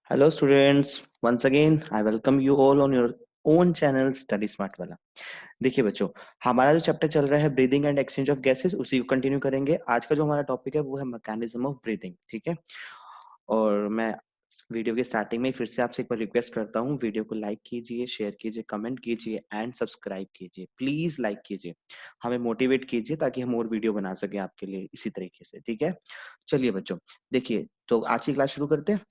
Hello students, once again I welcome you all on your own channel Study Smart वाला। देखिए बच्चों, हमारा जो चैप्टर चल रहा है breathing and exchange of gases, उसी को कंटिन्यू करेंगे। आज का जो हमारा टॉपिक है वो है मैकेनिज्म ऑफ ब्रीदिंग, ठीक है। और मैं वीडियो की स्टार्टिंग में फिर से आपसे एक बार रिक्वेस्ट करता हूँ, वीडियो को लाइक कीजिए, शेयर कीजिए, कमेंट कीजिए एंड सब्सक्राइब कीजिए। प्लीज लाइक कीजिए, हमें मोटिवेट कीजिए ताकि हम और वीडियो बना सके आपके लिए इसी तरीके से, ठीक है। चलिए बच्चों, देखिए तो आज की क्लास शुरू करते हैं।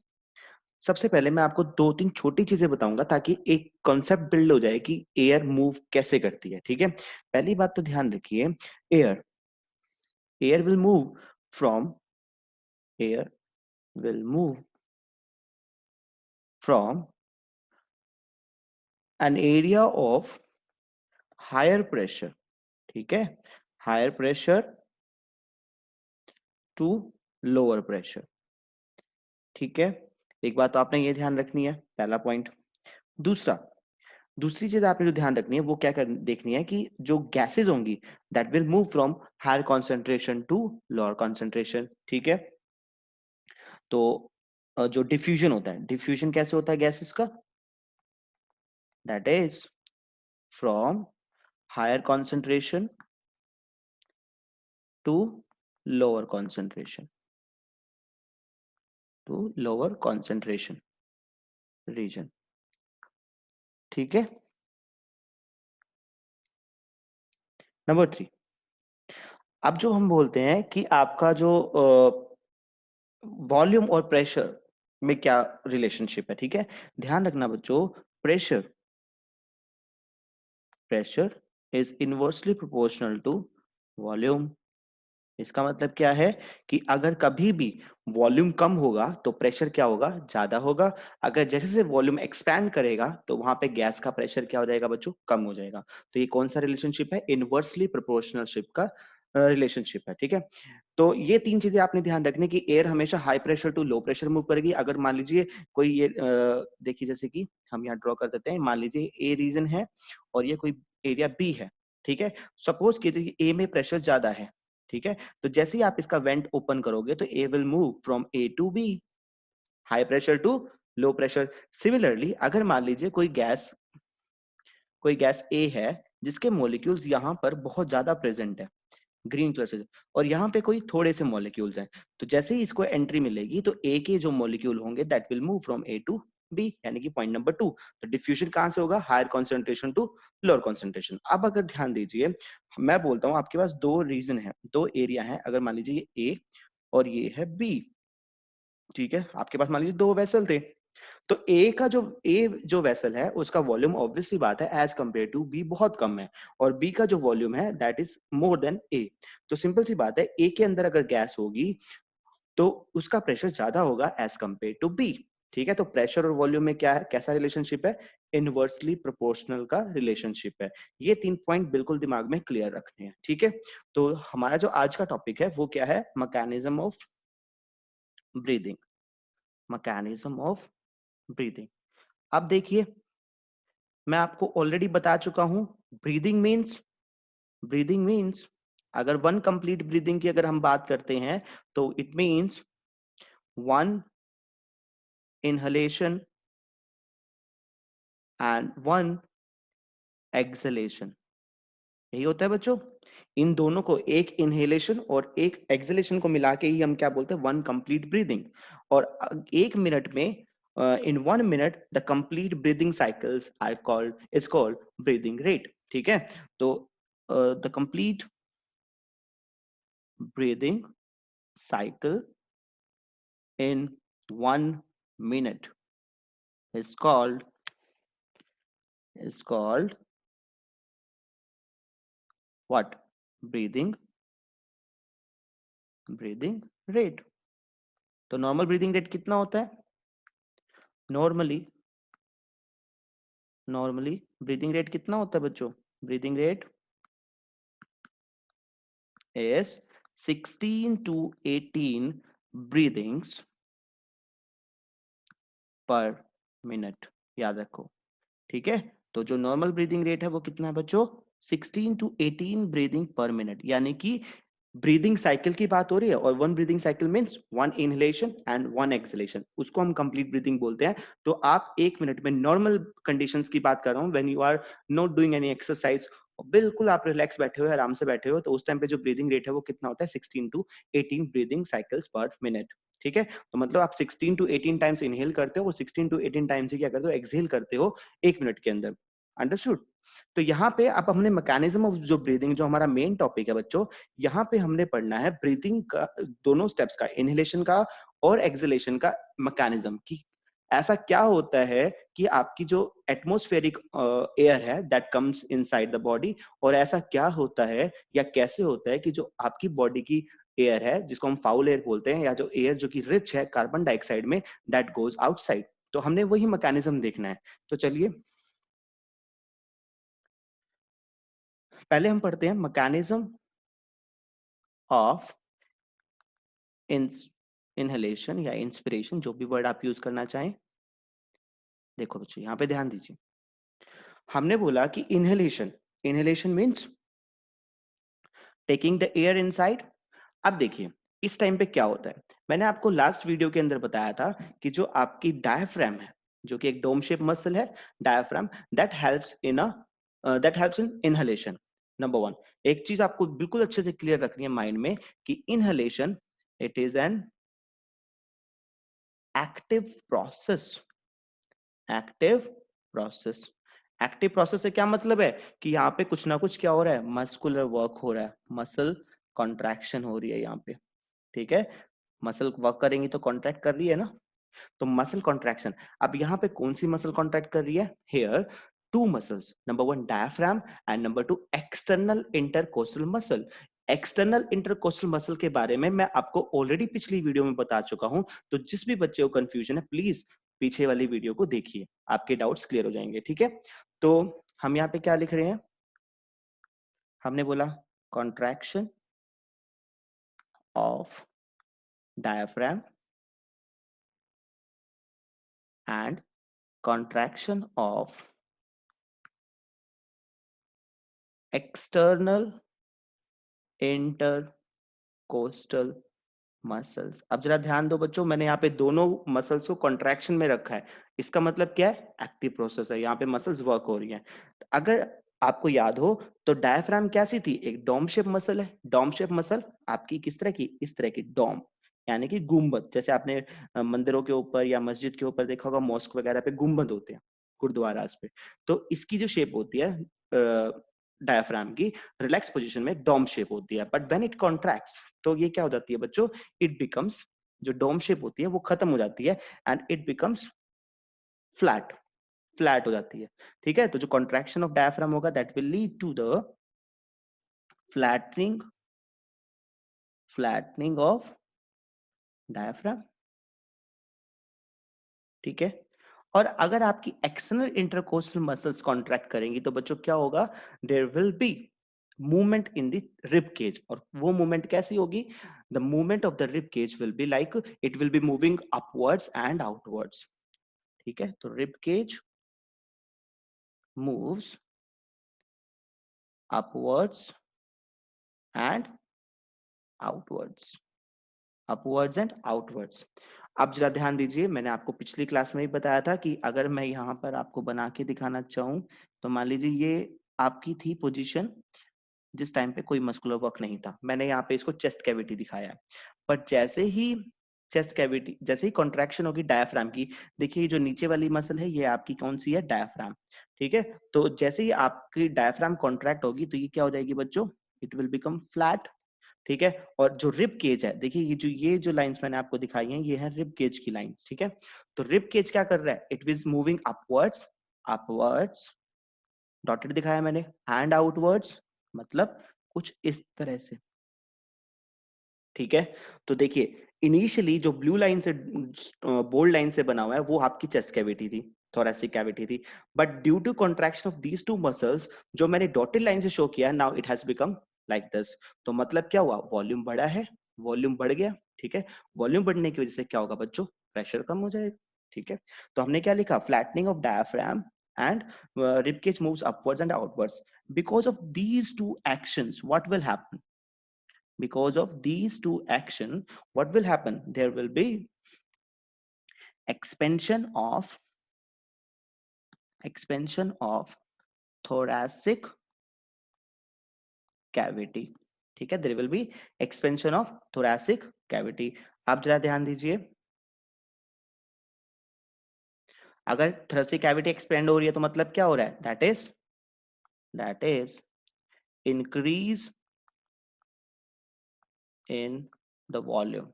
सबसे पहले मैं आपको दो तीन छोटी चीजें बताऊंगा ताकि एक कॉन्सेप्ट बिल्ड हो जाए कि एयर मूव कैसे करती है, ठीक है। पहली बात तो ध्यान रखिए, air air will move from air will move from an area of higher pressure, ठीक है, higher pressure to lower pressure, ठीक है। एक बात तो आपने ये ध्यान रखनी है, पहला पॉइंट। दूसरा, दूसरी चीज आपने जो ध्यान रखनी है वो क्या देखनी है कि जो गैसेस होंगी that will move from higher concentration to lower concentration, ठीक है। तो जो डिफ्यूजन होता है, डिफ्यूजन कैसे होता है गैसेस का, that is from higher concentration to lower concentration, to lower concentration region, ठीक है। नंबर 3, अब जो हम बोलते हैं कि आपका जो वॉल्यूम और प्रेशर में क्या रिलेशनशिप है, ठीक है। ध्यान रखना बच्चों, pressure pressure is inversely proportional to volume. इसका मतलब क्या है कि अगर कभी भी वॉल्यूम कम होगा तो प्रेशर क्या होगा, ज्यादा होगा। अगर जैसे जैसे वॉल्यूम एक्सपैंड करेगा तो वहां पे गैस का प्रेशर क्या हो जाएगा बच्चों, कम हो जाएगा। तो ये कौन सा रिलेशनशिप है, इनवर्सली प्रोपोर्शनलशिप का रिलेशनशिप है, ठीक है। तो ये तीन चीजें आपने ध्यान रखनी कि एयर हमेशा high pressure to low pressure move करेगी। अगर मान लीजिए कोई ये देखिए, जैसे कि हम यहाँ ड्रॉ कर देते हैं, मान लीजिए ए रीजन है और ये कोई एरिया बी है, ठीक है। सपोज कीजिए ए में प्रेशर ज्यादा है, ठीक है। तो जैसे ही आप इसका वेंट ओपन करोगे तो A will move from A to B, high pressure to low pressure. Similarly अगर मान लीजिए कोई गैस ए है जिसके मॉलिक्यूल्स यहाँ पर बहुत ज्यादा प्रेजेंट है, ग्रीन कलर से, और यहाँ पे कोई थोड़े से मॉलिक्यूल्स हैं, तो जैसे ही इसको एंट्री मिलेगी तो ए के जो मॉलिक्यूल होंगे that will move from A to B, यानी कि पॉइंट नंबर 2। तो डिफ्यूजन कहां से होगा, higher concentration to lower concentration. अब अगर ध्यान दीजिए, मैं बोलता हूं आपके पास दो रीजन है, दो एरिया है। अगर मान लीजिए ये ए और ये है बी, ठीक है। आपके पास मान लीजिए दो वेसल थे, तो ए जो वेसल है उसका वॉल्यूम ऑब्वियसली बात है एज कंपेयर टू बी बहुत कम है, और बी का जो वॉल्यूम है दैट इज मोर देन ए। तो सिंपल सी बात है, ए के अंदर अगर गैस होगी तो उसका प्रेशर ज्यादा होगा एज कंपेयर टू बी, ठीक है। तो प्रेशर और वॉल्यूम में क्या है, कैसा रिलेशनशिप है, इनवर्सली प्रोपोर्शनल का रिलेशनशिप है। ये तीन पॉइंट बिल्कुल दिमाग में क्लियर रखने हैं, ठीक है। तो हमारा जो आज का टॉपिक है वो क्या है, mechanism of breathing, mechanism of breathing. अब देखिए, मैं आपको ऑलरेडी बता चुका हूं, ब्रीदिंग मीन्स अगर वन कंप्लीट ब्रीदिंग की अगर हम बात करते हैं तो it means one inhalation and one acceleration, यही होता है बच्चों। इन दोनों को, एक इनहेलेशन और एक एक्सलेशन को मिला के ही हम क्या बोलते हैं, वन कंप्लीट ब्रीदिंग। और एक मिनट में, in 1 minute the complete breathing cycles are called is called breathing rate, ठीक है। तो the complete breathing cycle in 1 minute is called what, breathing rate। तो नॉर्मल ब्रीदिंग रेट कितना होता है, नॉर्मली ब्रीदिंग रेट कितना होता है बच्चों, breathing rate is 16 to 18 breathings पर मिनट, याद रखो, ठीक है। तो जो नॉर्मल ब्रीदिंग रेट है वो कितना है बच्चों, 16 to 18 ब्रीदिंग पर मिनट, यानी कि ब्रीदिंग साइकिल की बात हो रही है, और one breathing cycle means one inhalation and one exhalation, उसको हम कंप्लीट ब्रीदिंग बोलते हैं। तो आप 1 मिनट में, नॉर्मल कंडीशंस की बात कर रहा हूँ, when you are not doing any exercise, बिल्कुल आप रिलैक्स बैठे हो, आराम से बैठे हो, तो उस टाइम पे जो ब्रीदिंग रेट है वो कितना होता है, 16 to 18 breathing cycles per minute. ठीक है, तो मतलब आप 16 टू 18 टाइम्स इनहेल करते हो, वो 16 टू 18 टाइम्स ही क्या करते हो, एक्सहेल करते हो 1 मिनट के अंदर। अंडरस्टूड? तो यहाँ पे अब हमने मैकेनिज्म ऑफ जो ब्रीदिंग, जो हमारा मेन टॉपिक है बच्चों, यहाँ पे हमने पढ़ना है ब्रीथिंग का दोनों स्टेप्स का, इनहेलेशन का और एक्सहेलेशन का मैकेनिज्म, कि ऐसा क्या होता है कि आपकी जो एटमॉस्फेरिक एयर है that comes inside the body, और ऐसा क्या होता है या कैसे होता है कि जो आपकी बॉडी की एयर है, जिसको हम फाउल एयर बोलते हैं, या जो एयर जो कि रिच है कार्बन डाइऑक्साइड में, दैट गोज आउटसाइड। तो हमने वही मैकेनिज्म देखना है। तो चलिए पहले हम पढ़ते हैं मैकेनिज्म ऑफ इनहेलेशन या इंस्पिरेशन, जो भी वर्ड आप यूज करना चाहें। देखो बच्चों यहाँ पे ध्यान दीजिए, हमने बोला कि inhalation, inhalation means taking the air inside. अब देखिए इस टाइम पे क्या होता है, मैंने आपको लास्ट वीडियो के अंदर बताया था कि जो आपकी डायफ्राम है, जो कि एक डोम शेप मसल है, diaphragm, that helps in inhalation. Number one, एक चीज आपको बिल्कुल अच्छे से क्लियर रखनी है माइंड में, कि inhalation it is an active process. Active process, active process से क्या मतलब है कि यहाँ पे कुछ ना कुछ क्या हो रहा है, मस्कुलर वर्क हो रहा है, मसल कॉन्ट्रैक्शन हो रही है यहाँ पे। ठीक है, मसल वर्क करेंगी तो कॉन्ट्रैक्ट कर रही है ना, तो मसल कॉन्ट्रैक्शन। अब यहाँ पे कौन सी मसल कॉन्ट्रैक्ट कर रही है, here two muscles, number one diaphragm and number two external intercostal muscle. External intercostal muscle के बारे में मैं आपको ऑलरेडी पिछली वीडियो में बता चुका हूं, तो जिस भी बच्चे को कंफ्यूजन है प्लीज पीछे वाली वीडियो को देखिए, आपके डाउट्स क्लियर हो जाएंगे। ठीक है, तो हम यहाँ पे क्या लिख रहे हैं, हमने बोला contraction of diaphragm and contraction of external intercostal muscles. अब जरा ध्यान दो बच्चों, मैंने यहाँ पे दोनों मसल्स को कॉन्ट्रैक्शन में रखा है, इसका मतलब क्या है, एक्टिव प्रोसेस है, यहाँ पे मसल्स वर्क हो रही हैं। अगर आपको याद हो तो डायफ्राम कैसी थी, एक डोम शेप मसल है। डोम शेप मसल आपकी किस तरह की, इस तरह की डोम, यानी कि गुम्बद, जैसे आपने मंदिरों के ऊपर या मस्जिद के ऊपर देखा होगा, मॉस्क वगैरह पे गुम्बद होते हैं, गुरुद्वारास पे, तो इसकी जो शेप होती है डायफ्राम की, रिलैक्स पोजीशन में डोम शेप होती है, बट व्हेन इट कॉन्ट्रैक्ट्स तो ये क्या हो जाती है बच्चों, इट बिकम्स, जो डोम शेप होती है वो खत्म हो जाती है and it becomes flat, flat हो जाती है। ठीक है, तो जो कॉन्ट्रैक्शन ऑफ डायफ्राम होगा that will lead to the flattening, flattening of diaphragm. ठीक है, और अगर आपकी एक्सटर्नल इंटरकोस्टल मसल्स कॉन्ट्रैक्ट करेंगी तो बच्चों क्या होगा, there will be movement in the rib cage, और वो मूवमेंट कैसी होगी, the movement of the rib cage will be like it will be moving upwards and outwards. ठीक है, तो rib cage moves upwards and outwards, upwards and outwards. अब जरा ध्यान दीजिए, मैंने आपको पिछली क्लास में ही बताया था कि अगर मैं यहाँ पर आपको बना के दिखाना चाहूँ, तो मान लीजिए ये आपकी थी पोजीशन जिस टाइम पे कोई मस्कुलर वर्क नहीं था, मैंने यहाँ पे इसको चेस्ट कैविटी दिखाया है। बट जैसे ही चेस्ट कैविटी, जैसे ही कॉन्ट्रैक्शन होगी डायफ्राम की, देखिए ये जो नीचे वाली मसल है ये आपकी कौन सी है, डायफ्राम। ठीक है, तो जैसे ही आपकी डायफ्राम कॉन्ट्रैक्ट होगी तो ये क्या हो जाएगी बच्चों, इट विल बिकम फ्लैट। ठीक है, और जो रिब केज है, देखिए ये जो लाइंस मैंने आपको दिखाई हैं ये है रिब केज की लाइंस। ठीक है, तो रिब केज क्या कर रहा है, it is moving upwards, upwards dotted दिखाया मैंने, एंड आउटवर्ड्स, मतलब कुछ इस तरह से। ठीक है, तो देखिए इनिशियली जो ब्लू लाइन से, बोल्ड लाइन से बना हुआ है वो आपकी चेस्ट कैविटी थी, थोरेसिक कैविटी थी, but due to contraction of these two muscles, जो मैंने डॉटेड लाइन से शो किया, now it has become like this. तो मतलब क्या हुआ, वॉल्यूम बढ़ा है, वॉल्यूम बढ़ गया। ठीक है, वॉल्यूम बढ़ने की वजह से क्या होगा बच्चों, प्रेशर कम हो जाएगा। ठीक है, तो हमने क्या लिखा, flattening of diaphragm and rib cage moves upwards and outwards because of these two actions, what will happen, Because of these two action, what will happen? There will be expansion of thoracic cavity. ठीक है, there will be expansion of thoracic cavity. आप जरा ध्यान दीजिए, अगर thoracic cavity expand हो रही है तो मतलब क्या हो रहा है? That is increase in the volume.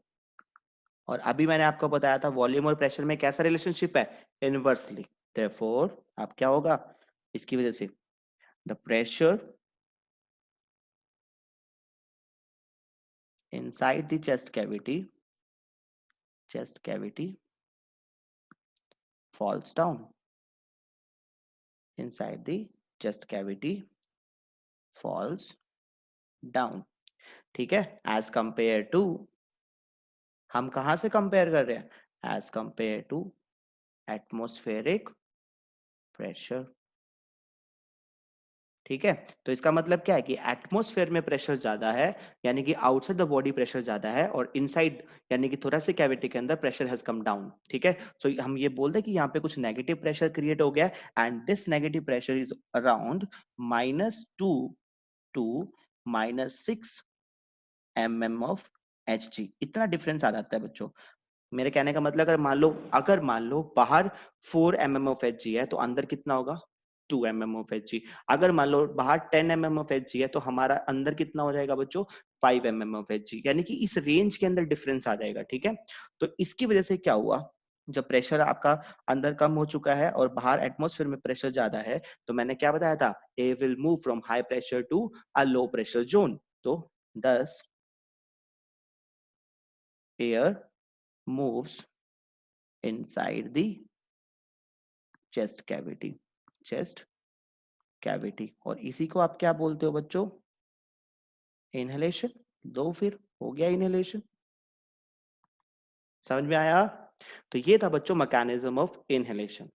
और अभी मैंने आपको बताया था वॉल्यूम और प्रेशर में कैसा रिलेशनशिप है? इनवर्सली. Therefore अब क्या होगा इसकी वजह से? The pressure inside the chest cavity falls down. Inside the chest cavity falls down. ठीक है, एज कंपेयर टू, हम कहां से कंपेयर कर रहे हैं? As compare to atmospheric pressure. ठीक है, तो इसका मतलब क्या है कि एटमॉस्फेयर में प्रेशर ज्यादा है, यानी कि आउटसाइड द बॉडी प्रेशर ज्यादा है, और इनसाइड यानी कि थोरेसिक कैविटी के अंदर प्रेशर हैज कम डाउन. ठीक है, सो हम ये बोलते हैं कि यहाँ पे कुछ नेगेटिव प्रेशर क्रिएट हो गया, and this negative pressure is around -2 to -6 mm of Hg. इतना डिफरेंस आ जाता है बच्चों. मेरे कहने का मतलब अगर मान लो बाहर 4 mm ऑफ Hg है तो अंदर कितना होगा? 2 mm ऑफ Hg. अगर मान लो बाहर 10 mm ऑफ Hg है तो हमारा अंदर कितना हो जाएगा बच्चों? 5 mm ऑफ Hg. यानी कि इस रेंज के अंदर डिफरेंस आ जाएगा. ठीक है, तो इसकी वजह से क्या हुआ? जब प्रेशर आपका अंदर कम हो चुका है और बाहर एटमॉस्फेयर में प्रेशर ज्यादा है, तो मैंने क्या बताया था? A will move from high pressure to a low pressure zone. तो thus air moves inside the chest cavity. और इसी को आप क्या बोलते हो बच्चों? इनहेलेशन. दो फिर हो गया इनहेलेशन. समझ में आया? तो ये था बच्चों मैकेनिज्म ऑफ इनहेलेशन.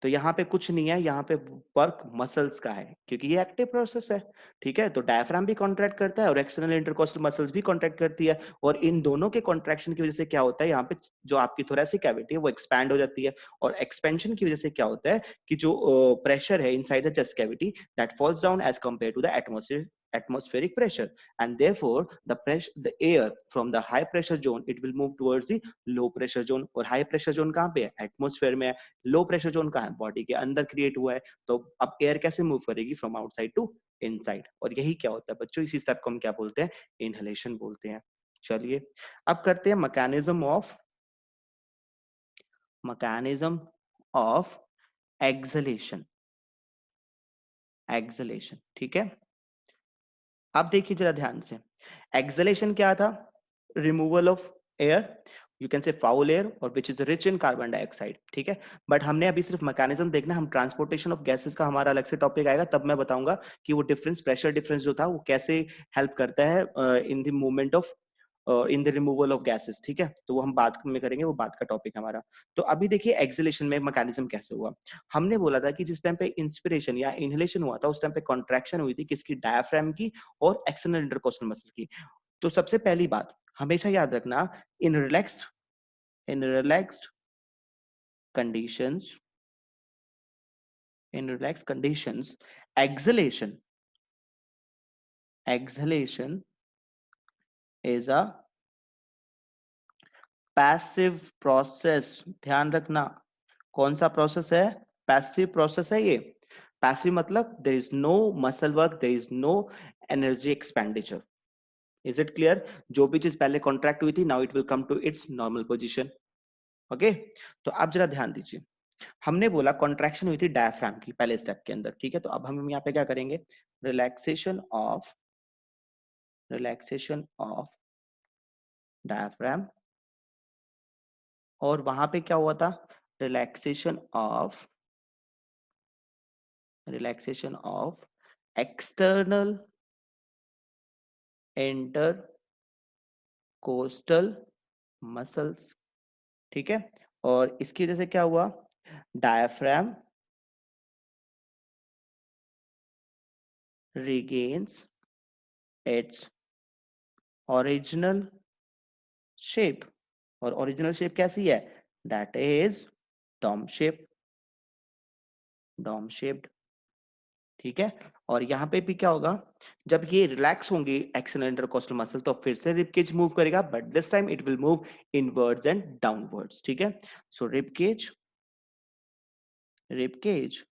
तो यहाँ पे कुछ नहीं है, यहाँ पे वर्क मसल्स का है, क्योंकि ये एक्टिव प्रोसेस है. ठीक है, तो डायफ्राम भी कॉन्ट्रैक्ट करता है और एक्सटर्नल इंटरकोस्टल मसल्स भी कॉन्ट्रैक्ट करती है, और इन दोनों के कॉन्ट्रैक्शन की वजह से क्या होता है? यहाँ पे जो आपकी थोरेसिक कैविटी है वो एक्सपैंड हो जाती है, और एक्सपेंशन की वजह से क्या होता है कि जो प्रेशर है inside the chest cavity that falls down as compare to the atmospheric pressure, and therefore the air from the high pressure zone it will move towards the low pressure zone. और high pressure zone कहाँ पे है? Atmosphere में है. लो pressure zone कहाँ है? Body के अंदर क्रिएट हुआ है. तो अब एयर कैसे मूव करेगी? From outside to inside. और यही क्या होता है बच्चों? इसी स्टेप को हम क्या बोलते हैं? इनहेलेशन बोलते हैं. चलिए अब करते हैं मैकेनिज्म ऑफ एक्सलेशन. ठीक है, अब देखिए जरा ध्यान से. एक्सलेशन क्या था? Removal of air, you can say foul air, और which is rich in carbon dioxide. ठीक है, बट हमने अभी सिर्फ मैकेनिज्म देखना. हम ट्रांसपोर्टेशन ऑफ गैसेस का हमारा अलग से टॉपिक आएगा, तब मैं बताऊंगा कि वो डिफरेंस, प्रेशर डिफरेंस जो था वो कैसे हेल्प करता है in the movement of in the removal of gases. ठीक है, तो वो हम बात में करेंगे, वो बात का टॉपिक हमारा. तो अभी देखिए एक्सलेशन में मैकेनिज्म कैसे हुआ. हमने बोला था कि जिस टाइम पे इंस्पिरेशन या इनहेलेशन हुआ था उस टाइम पे कॉन्ट्रैक्शन हुई थी किसकी? डायफ्राम की और एक्सटर्नल इंटरकोस्टल मसल की. तो सबसे पहली बात हमेशा याद रखना, इन relaxed conditions in relaxed conditions exhalation is a passive process. ध्यान रखना, कौन सा प्रोसेस है? पैसिव प्रोसेस है ये. पैसिव मतलब there is no muscle work, there is no energy expenditure. Is it clear? जो भी चीज पहले कॉन्ट्रैक्ट हुई थी, now it will come to its normal position. Okay, तो आप जरा ध्यान दीजिए. हमने बोला कॉन्ट्रैक्शन हुई थी डायफ्राम की पहले स्टेप के अंदर. ठीक है, तो अब हम यहाँ पे क्या करेंगे? Relaxation of diaphragm. और वहां पे क्या हुआ था? Relaxation of external intercostal muscles. ठीक है, और इसकी वजह से क्या हुआ? Diaphragm regains its original shape. और ओरिजिनल शेप कैसी है? That is dome shape, dome shaped. ठीक है। और यहाँ पे भी क्या होगा, जब ये रिलैक्स होंगे एक्सटर्नल इंटरकोस्टल मसल तो फिर से रिबकेज मूव करेगा, but this time it will move inwards and downwards. ठीक है। So ribcage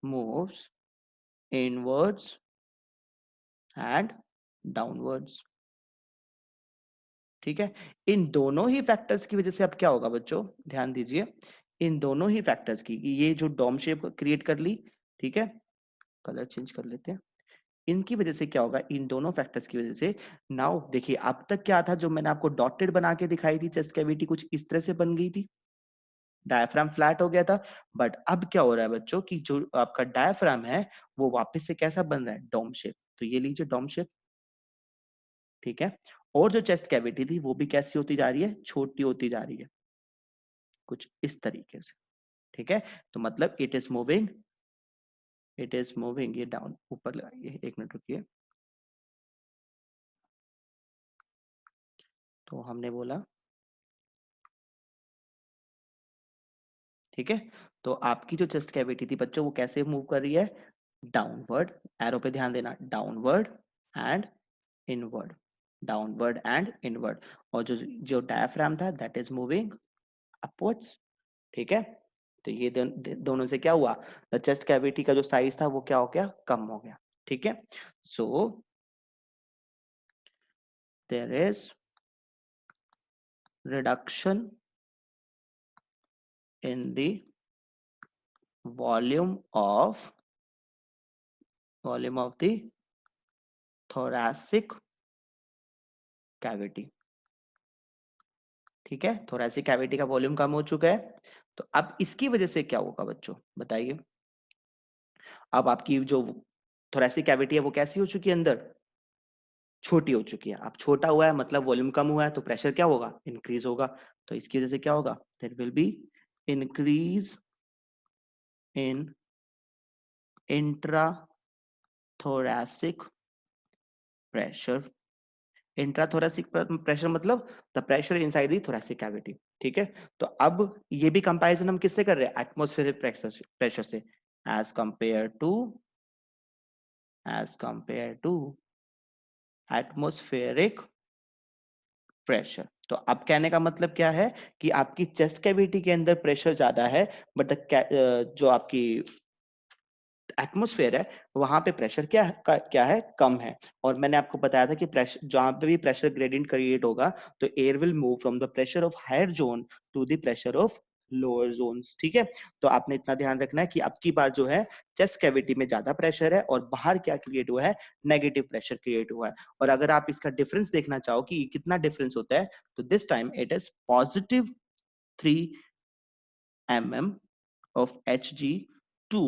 moves inwards and downwards. ठीक है। इन दोनों ही फैक्टर्स की वजह से अब क्या होगा बच्चों, ध्यान दीजिए, इन दोनों ही फैक्टर्स की, ये जो डॉम शेप क्रिएट कर ली, ठीक है, कलर चेंज कर लेते हैं, इनकी वजह से क्या होगा, इन दोनों फैक्टर्स की वजह से। नाउ देखिए अब तक क्या था, जो मैंने आपको डॉटेड बना के दिखाई थी चेस्ट कैविटी, कुछ इस तरह से बन गई थी, डायफ्राम फ्लैट हो गया था। बट अब क्या हो रहा है बच्चों कि जो आपका डायफ्राम है वो वापस से कैसा बन रहा है, डोम शेप। तो ये लीजिए डोम शेप। ठीक है। और जो चेस्ट कैविटी थी वो भी कैसी होती जा रही है, छोटी होती जा रही है, कुछ इस तरीके से। ठीक है। तो मतलब it is moving, it is moving, ये डाउन ऊपर लगाइए, एक मिनट रुकिए। तो हमने बोला, ठीक है, तो आपकी जो चेस्ट कैविटी थी बच्चों वो कैसे मूव कर रही है, डाउनवर्ड, एरो पे ध्यान देना, downward and inward, downward and inward. और जो जो डायफ्राम था दैट इज मूविंग अपवर्ड्स। ठीक है। तो ये दोनों से क्या हुआ, द चेस्ट कैविटी का जो साइज था वो क्या हो गया, कम हो गया। ठीक है। So there is reduction in the volume of, volume of the thoracic cavity। ठीक है, thoracic cavity का वॉल्यूम कम हो चुका है। तो अब इसकी वजह से क्या होगा बच्चों, बताइए। अब आपकी जो thoracic cavity है वो कैसी हो चुकी है, अंदर छोटी हो चुकी है। अब छोटा हुआ है मतलब वॉल्यूम कम हुआ है, तो प्रेशर क्या होगा, इंक्रीज होगा। तो इसकी वजह से क्या होगा, there will be increase in intra thoracic pressure। Intrathoracic pressure मतलब the pressure inside the thoracic cavity. ठीक है। तो अब ये भी कंपैरिजन हम किससे कर रहे हैं, एटमॉस्फेरिक प्रेशर से, as compare to, as compare to atmospheric pressure. तो अब कहने का मतलब क्या है कि आपकी चेस्ट कैविटी के अंदर प्रेशर ज्यादा है, बट जो आपकी एटमॉस्फेयर है वहां पे प्रेशर क्या है, कम है। और मैंने आपको बताया था कि प्रेशर जहां पे भी प्रेशर ग्रेडियंट क्रिएट होगा तो air will move from the pressure of higher zone to the pressure of lower zones. ठीक है। तो आपने इतना ध्यान रखना है कि अब की बार जो है चेस्ट कैविटी में ज्यादा प्रेशर है और बाहर क्या क्रिएट हुआ है, नेगेटिव प्रेशर क्रिएट हुआ है। और अगर आप इसका डिफरेंस देखना चाहो कि कितना डिफरेंस होता है, तो this time it is positive 3 mm of Hg to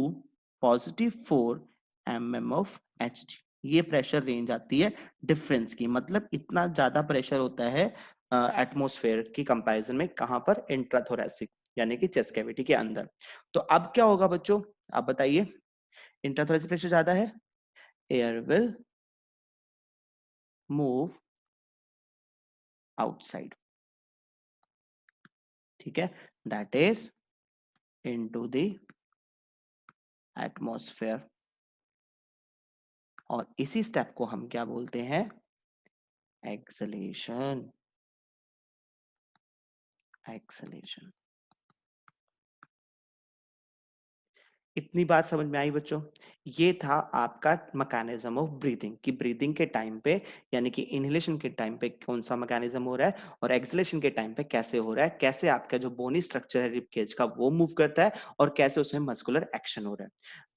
+4 mm of Hg। ये प्रेशर रेंज आती है डिफरेंस की, मतलब इतना ज्यादा प्रेशर होता है एटमॉस्फेयर की कंपैरिजन में, कहां पर, इंट्राथोरेसिक यानी कि चेस्ट कैविटी के अंदर। तो अब क्या होगा बच्चों, आप बताइए, इंट्राथोरेसिक प्रेशर ज्यादा है, एयर विल मूव आउटसाइड। ठीक है, that is into the atmosphere. और इसी स्टेप को हम क्या बोलते हैं, एक्सलेशन, एक्सलेशन। इतनी बात समझ में आई बच्चों। ये था आपका मैकेनिज्म ऑफ ब्रीदिंग, कि ब्रीदिंग के टाइम पे यानी कि इनहेलेशन के टाइम पे कौन सा मैकेनिज्म हो रहा है और एक्सलेशन के टाइम पे कैसे हो रहा है, कैसे आपका जो बोनी स्ट्रक्चर है रिब केज का वो मूव करता है और कैसे उसमें मस्कुलर एक्शन हो रहा है।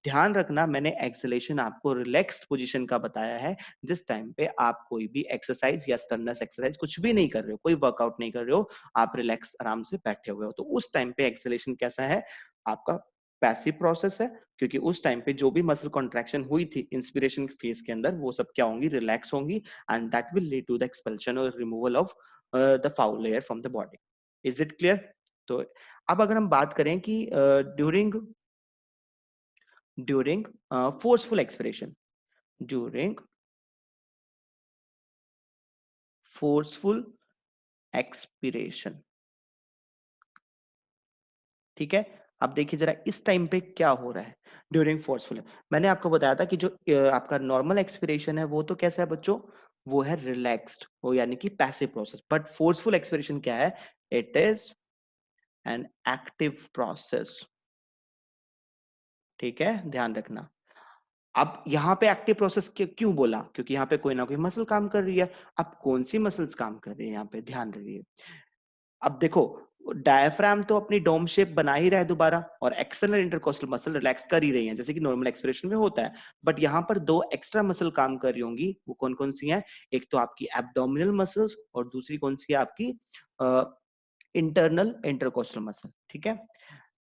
ध्यान रखना, मैंने एक्सलेशन आपको रिलैक्स पोजीशन का बताया है, जिस टाइम पे आप कोई भी एक्सरसाइज या स्टर्नस एक्सरसाइज कुछ भी नहीं कर रहे हो, कोई वर्कआउट नहीं कर रहे हो, आप रिलैक्स आराम से बैठे हुए हो, तो उस टाइम पे एक्सलेशन कैसा है, आपका पैसिव प्रोसेस है। क्योंकि उस टाइम पे जो भी मसल कॉन्ट्रैक्शन हुई थी इंस्पिरेशन फेज के अंदर वो सब क्या होंगी, रिलैक्स होंगी, and that will lead to the expulsion और removal of the foul layer from the body. Is it clear? तो अब अगर हम बात करें कि during during forceful expiration, during forceful expiration. ठीक है, अब देखिए जरा इस टाइम पे क्या हो रहा है ड्यूरिंग फोर्सफुल। मैंने आपको बताया था कि जो आपका नॉर्मल एक्सपिरेशन है वो तो कैसा है बच्चों, वो है रिलैक्स्ड, वो यानी कि passive process. But forceful expiration क्या है, it is an active process. ठीक है, ध्यान रखना। अब यहाँ पे एक्टिव प्रोसेस क्यों बोला, क्योंकि यहाँ पे कोई ना कोई मसल काम कर रही है। अब कौन सी मसल्स काम कर रही है यहाँ पे, ध्यान रखिए। अब देखो, डायफ्राम तो अपनी डोम शेप बना ही रहा है दोबारा, और एक्सटर्नल इंटरकोस्टल मसल रिलैक्स कर ही रही है, जैसे कि नॉर्मल एक्सप्रेशन में होता है। बट यहाँ पर दो एक्स्ट्रा मसल काम कर रही होंगी, वो कौन कौन सी हैं, एक तो आपकी एब्डोमिनल मसल्स और दूसरी कौन सी है आपकी इंटरनल इंटरकोस्टल मसल। ठीक है,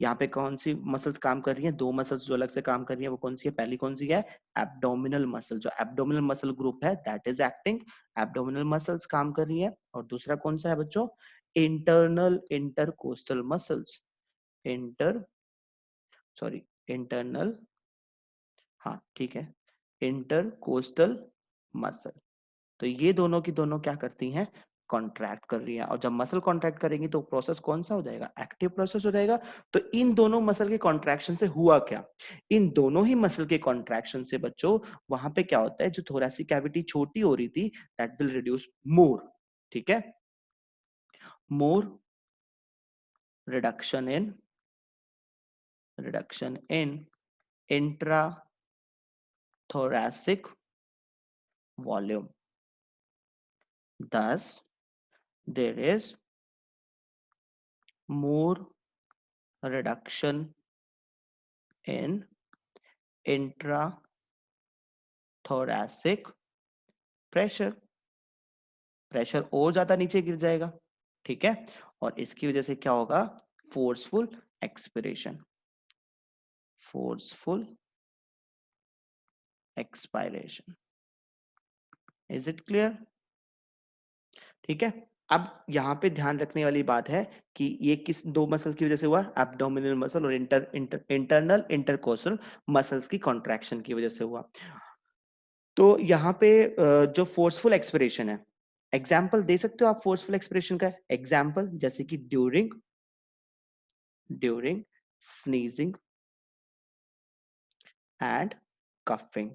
यहाँ पे कौन सी मसल्स काम कर रही हैं, दो मसल्स जो अलग से काम कर रही हैं, वो कौन सी है, पहली कौन सी है, एब्डोमिनल मसल। जो एब्डोमिनल मसल ग्रुप है that is acting, abdominal muscles काम कर रही है। और दूसरा कौन सा है बच्चों, internal intercostal muscles, inter sorry internal, हाँ ठीक है, इंटरकोस्टल मसल। तो ये दोनों की दोनों क्या करती हैं, कॉन्ट्रैक्ट कर रही है। और जब मसल कॉन्ट्रैक्ट करेंगी तो प्रोसेस कौन सा हो जाएगा, एक्टिव प्रोसेस हो जाएगा। तो इन दोनों मसल के कॉन्ट्रैक्शन से हुआ क्या, इन दोनों ही मसल के कॉन्ट्रैक्शन से बच्चों वहां पे क्या होता है, जो थोरेसिक कैविटी छोटी हो रही थी दैट विल रिड्यूस मोर। ठीक है, more reduction in intra thoracic volume, thus there is more reduction in intrathoracic pressure, pressure और ज्यादा नीचे गिर जाएगा। ठीक है, और इसकी वजह से क्या होगा, forceful expiration, forceful expiration. Is it clear. ठीक है, अब यहाँ पे ध्यान रखने वाली बात है कि ये किस दो मसल की वजह से हुआ, एब्डोमिनल मसल और इंटरनल इंटरकोस्टल मसल्स की कॉन्ट्रैक्शन की वजह से हुआ। तो यहाँ पे जो फोर्सफुल एक्सपिरेशन है, एग्जाम्पल दे सकते हो आप फोर्सफुल एक्सपिरेशन का, एग्जाम्पल जैसे कि during during sneezing and coughing.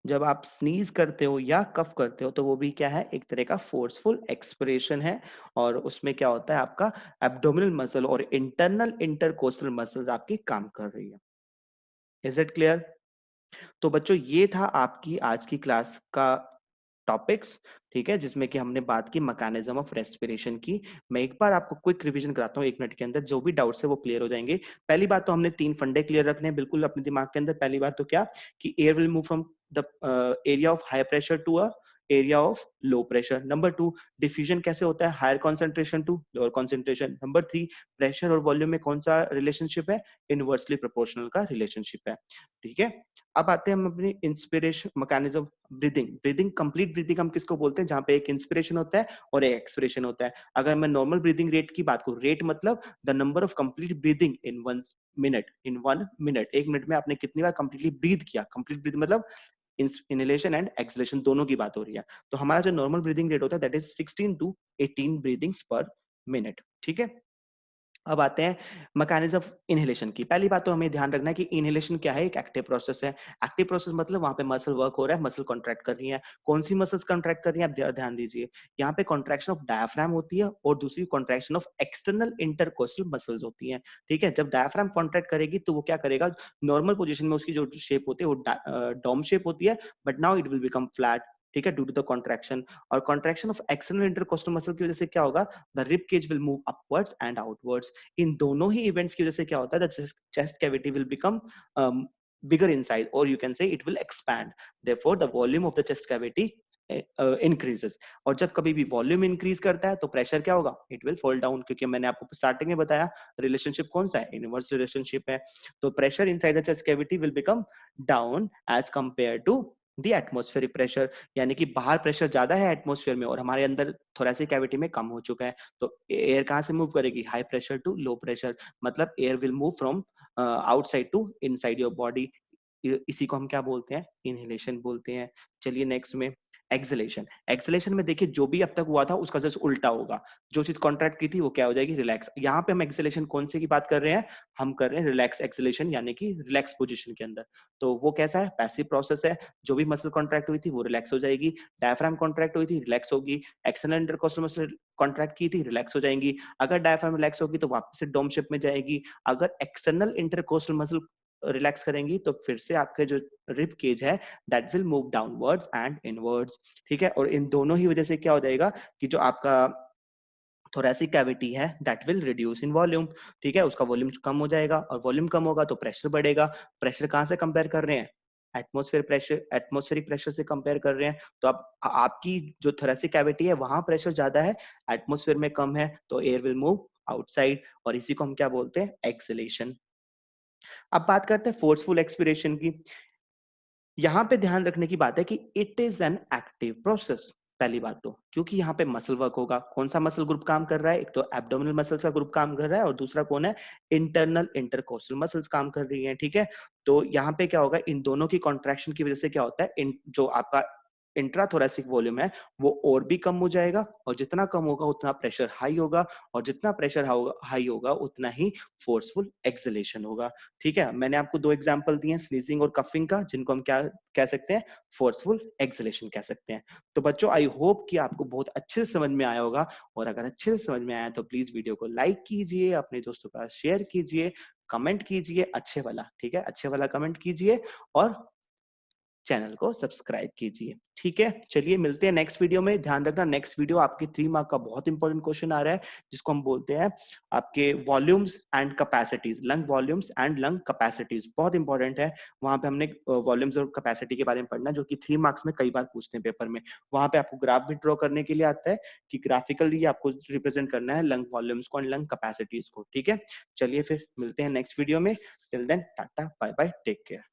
जब आप स्नीज करते हो या कफ करते हो तो वो भी क्या है, एक तरह का फोर्सफुल एक्सपिरेशन है। और उसमें क्या होता है, आपका एब्डोमिनल मसल और इंटरनल इंटरकोस्टल मसल्स आपकी काम कर रही है। Is it clear. तो बच्चों ये था आपकी आज की क्लास का टॉपिक्स। ठीक है, जिसमें कि हमने बात की मैकेनिज्म ऑफ रेस्पिरेशन की। मैं एक बार आपको क्विक रिवीजन कराता हूँ, 1 मिनट के अंदर जो भी डाउट्स है वो क्लियर हो जाएंगे। पहली बात तो हमने 3 फंडे क्लियर रखने हैं बिल्कुल अपने दिमाग के अंदर। पहली बात तो क्या, कि air will move from the area of high pressure to a area of low pressure. Number 2, diffusion कैसे होता है, higher concentration to lower concentration. Number 3, pressure और वॉल्यूम में कौन सा रिलेशनशिप है, इनवर्सली प्रोपोर्शनल का रिलेशनशिप है। ठीक है, अब आते हैं हम अपनी inspiration mechanism, breathing. Breathing, complete breathing हम किसको बोलते हैं, जहां पे एक इंस्पिरेशन होता है और एक एक्सपिरेशन होता है। अगर मैं नॉर्मल ब्रीदिंग रेट की बात करूं, रेट मतलब the number of complete breathing in 1 minute, in 1 minute, 1 minute में आपने कितनी बार कंप्लीटली ब्रीद किया। कंप्लीट ब्रीद मतलब इनहेलेशन एंड एक्सलेशन दोनों की बात हो रही है। तो हमारा जो नॉर्मल ब्रीदिंग रेट होता है that is 16 to 18 breathings per minute. ठीक है, अब आते हैं मैकेनिज्म ऑफ इनहेलेशन की। पहली बात तो हमें ध्यान रखना है कि इनहेलेशन क्या है, एक एक्टिव प्रोसेस है। एक्टिव प्रोसेस मतलब वहां पे मसल वर्क हो रहा है, मसल कॉन्ट्रैक्ट कर रही है। कौन सी मसल्स कॉन्ट्रैक्ट कर रही है, आप ध्यान दीजिए। यहाँ पे कॉन्ट्रैक्शन ऑफ डायफ्राम होती है और दूसरी contraction of external intercostal muscles होती है। ठीक है, जब डायफ्राम कॉन्ट्रैक्ट करेगी तो वो क्या करेगा, नॉर्मल पोजिशन में उसकी जो शेप होती है वो डॉम शेप होती है, but now it will become flat. ठीक है, ड्यू टू द कॉन्ट्रैक्शन। और contraction of external intercostal muscle की वजह से क्या होगा, the rib cage will move upwards and outwards. इन दोनों ही इवेंट्स की वजह से क्या होता है, the chest cavity will become bigger inside, or you can say it will expand. Therefore the volume of the chest cavity increases. और जब कभी भी वॉल्यूम इंक्रीज करता है तो प्रेशर क्या होगा, इट विल फॉल डाउन, क्योंकि मैंने आपको स्टार्टिंग में बताया रिलेशनशिप कौन सा है, इनवर्स रिलेशनशिप है। तो pressure inside the chest cavity will become down as compare to the atmospheric pressure. यानी कि बाहर प्रेशर ज्यादा है एटमॉस्फेयर में और हमारे अंदर थोरेसिक कैविटी में कम हो चुका है। तो एयर कहाँ से मूव करेगी, high pressure to low pressure, मतलब air will move from outside to inside your body. इसी को हम क्या बोलते हैं, इनहेलेशन बोलते हैं। चलिए नेक्स्ट में, एक्सेलेशन। एक्सेलेशन में देखिए जो भी अब तक हुआ था उसका जस्ट उल्टा होगा। जो चीज़ कॉन्ट्रैक्ट की थी वो क्या हो जाएगी? रिलैक्स। यहाँ पे हम एक्सेलेशन कौन-से की बात कर रहे हैं? हम कर रहे हैं रिलैक्स एक्सेलेशन यानी कि रिलैक्स पोज़ीशन के अंदर। तो वो कैसा है? पैसिव प्रोसेस है। जो भी मसल कॉन्ट्रैक्ट हुई थी वो रिलैक्स हो जाएगी। डायफ्राम कॉन्ट्रैक्ट हुई थी, रिलैक्स होगी। एक्सटर्नल इंटरकोस्टल मसल कॉन्ट्रैक्ट की थी, रिलैक्स हो जाएँगी। अगर डायफ्राम रिलैक्स होगी तो वापस से डोम शेप में जाएगी। अगर एक्सटर्नल इंटरकोस्टल मसल रिलैक्स करेंगी तो फिर से आपके जो रिब केज है that will move downwards and inwards. ठीक है? और इन दोनों ही वजह से क्या हो जाएगा कि जो आपका थोरैसिक कैविटी है that will reduce in volume. ठीक है? उसका वॉल्यूम कम हो जाएगा और वॉल्यूम कम होगा तो प्रेशर बढ़ेगा। प्रेशर कहाँ से कंपेयर कर रहे हैं? एटमॉस्फेरिक प्रेशर से कंपेयर कर रहे हैं। तो अब आपकी जो थोरैसिक कैविटी है वहाँ प्रेशर ज़्यादा है, एटमॉस्फेयर में कम है तो एयर विल मूव आउटसाइड और इसी को हम क्या बोलते हैं? एक्सेलेशन। अब बात करते हैं फोर्सफुल एक्सपिरेशन की। यहाँ पे ध्यान रखने की बात है कि it is an active process. पहली बात तो क्योंकि यहाँ पे मसल वर्क होगा। कौन सा मसल ग्रुप काम कर रहा है? एक तो एब्डोमिनल मसल्स का ग्रुप काम कर रहा है और दूसरा कौन है? इंटरनल इंटरकोस्टल मसल्स काम कर रही हैं। ठीक है? तो यहाँ पे क्या होगा? इन दोनों की कॉन्ट्रैक्शन की वजह से क्या होता है? जो आपका इंट्राथोरैसिक वॉल्यूम है वो और भी कम हो जाएगा और जितना कम होगा उतना प्रेशर हाई होगा और जितना प्रेशर हाई होगा उतना ही फोर्सफुल एक्सेलेशन होगा। ठीक है? मैंने आपको 2 एग्जांपल दिए हैं स्नीजिंग और कफिंग का जिनको हम क्या कह सकते हैं? फोर्सफुल एक्सेलेशन कह सकते हैं। तो बच्चों आई होप कि आपको बहुत अच्छे से समझ में आया होगा और अगर अच्छे से समझ में आया तो प्लीज़ वीडियो को लाइक कीजिए, अपने दोस्तों के साथ शेयर कीजिए, कमेंट कीजिए अच्छे वाला, ठीक है? अच्छे वाला कमेंट कीजिए और चैनल को सब्सक्राइब कीजिए। ठीक है? चलिए मिलते हैं नेक्स्ट वीडियो में। ध्यान रखना नेक्स्ट वीडियो आपकी 3 मार्क का बहुत इंपॉर्टेंट क्वेश्चन आ रहा है जिसको हम बोलते हैं आपके volumes and capacities, lung volumes and lung capacities बहुत इंपॉर्टेंट है। वहां पे हमने वॉल्यूम्स और कैपेसिटी के बारे में पढ़ना जो कि 3 मार्क्स में कई बार पूछते हैं पेपर में। वहां पे आपको ग्राफ भी ड्रॉ करने के लिए आता है कि ग्राफिकली आपको रिप्रेजेंट करना है लंग वॉल्यूम्स को एंड लंग कैपेसिटीज को। ठीक है? चलिए फिर मिलते हैं नेक्स्ट वीडियो में। Till then tata bye bye take care.